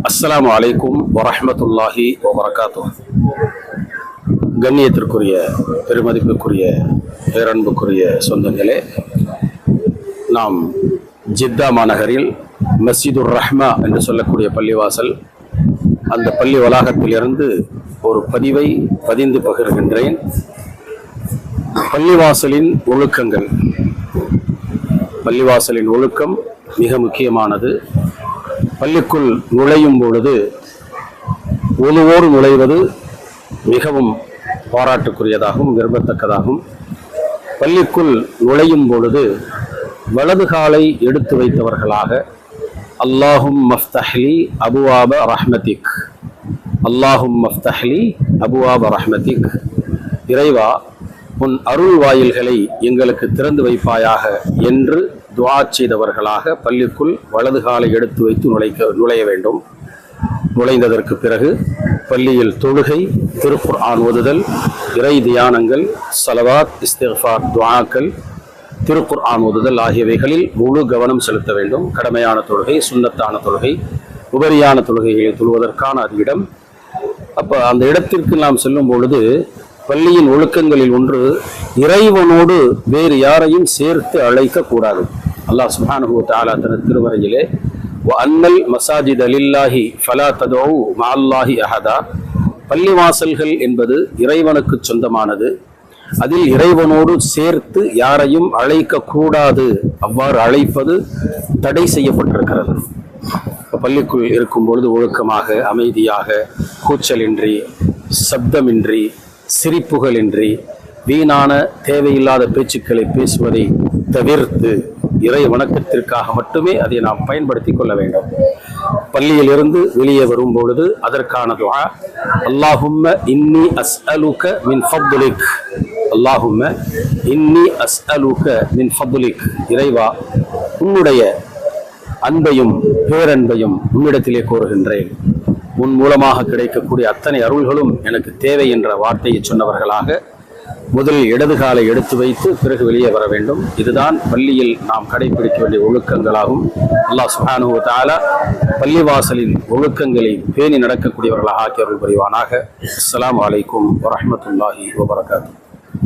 அஸ்ஸலாமு அலைக்கும் வரஹ்மத்துல்லாஹி வபரகாத்துஹு. கண்ணியத்திற்குரிய பெருமதிப்புக்குரிய பேரன்புக்குரிய சொந்தங்களே, நாம் ஜித்தா மாநகரில் மஸ்ஜிதுர் ரஹ்மா என்று சொல்லக்கூடிய பள்ளிவாசல், அந்த பள்ளி வளாகத்திலிருந்து ஒரு பதிவை பதிந்து பகிர்கின்றேன். பள்ளிவாசலின் ஒழுக்கங்கள். பள்ளிவாசலின் ஒழுக்கம் மிக முக்கியமானது. பள்ளிக்குள் நுழையும் பொழுது ஒழுவோடு நுழைவது மிகவும் பாராட்டுக்குரியதாகவும் விரும்பத்தக்கதாகும். பள்ளிக்குள் நுழையும் பொழுது வலது காலை எடுத்து வைத்தவர்களாக அல்லாஹும் மஃப்தஹ்லி அபுவாப ரஹ்மதிக், அல்லாஹும் மஃப்தஹ்லி அபுவாப ரஹ்மதிக், இறைவா உன் அருள் வாயில்களை எங்களுக்கு திறந்து வைப்பாயாக என்று துஆ செய்தவர்களாக பள்ளிக்குள் வலது காலை எடுத்து வைத்து நுழைய வேண்டும். நுழைந்ததற்கு பிறகு பள்ளியில் தொழுகை, திருக்குர்ஆன் ஓதுதல், இறை தியானங்கள், ஸலவாத், இஸ்திக்ஃபார், துஆக்கள், திருக்குர்ஆன் ஓதுதல் ஆகியவைகளில் முழு கவனம் செலுத்த வேண்டும். கடமையான தொழுகை, சுன்னத்தான தொழுகை, உபரியான தொழுகைகளை தொழுவதற்கான அது இடம். அப்போ அந்த இடத்திற்கு நாம் செல்லும் பொழுது பள்ளியின் ஒழுக்கங்களில் ஒன்று, இறைவனோடு வேறு யாரையும் சேர்த்து அழைக்க கூடாது. அல்லாஹ் சுப்ஹானஹு வ தஆலா தனது திருமறையிலே வஅன்னல் மஸாஜித லில்லாஹி ஃபலா ததுஉ மஅல்லாஹி அஹதா, பள்ளிவாசல்கள் என்பது இறைவனுக்கு சொந்தமானது, அதில் இறைவனோடு சேர்த்து யாரையும் அழைக்க கூடாது, அவ்வாறு அழைப்பது தடை செய்யப்பட்டிருக்கிறது. பள்ளிக்குள் இருக்கும் பொழுது ஒழுக்கமாக, அமைதியாக, கூச்சலின்றி, சப்தமின்றி, சிரிப்புகளின்றி, வீணான தேவையில்லாத பேச்சுக்களை பேசுவதை தவிர்த்து இறை வணக்கத்திற்காக மட்டுமே அதை நாம் பயன்படுத்தி கொள்ள வேண்டும். பள்ளியில் இருந்து வெளியே வரும் பொழுது அதற்கான துஆ, அல்லாஹும்ம இன்னி அஸ்அலுக மின் ஃபத்லிக், அல்லாஹும்ம இன்னி அஸ்அலுக மின் ஃபத்லிக், இறைவா உன்னுடைய அன்பையும் பேரன்பையும் உன்னிடத்திலே கோருகின்றேன், உன் மூலமாக கிடைக்கக்கூடிய அத்தனை அருள்களும் எனக்கு தேவை என்ற வார்த்தையை சொன்னவர்களாக முதலில் இடது காலை எடுத்து வைத்து பிறகு வெளியே வர வேண்டும். இதுதான் பள்ளியில் நாம் கடைபிடிக்க வேண்டிய ஒழுக்கங்களாகும். அல்லாஹ் சுப்ஹானஹு வ தஆலா பள்ளிவாசலின் ஒழுக்கங்களை பேணி நடக்கக்கூடியவர்களாக ஆக்கியவர்கள் புரிவானாக. அஸ்ஸலாமு அலைக்கும் வரஹ்மத்துல்லாஹி வபரகாத்துஹு.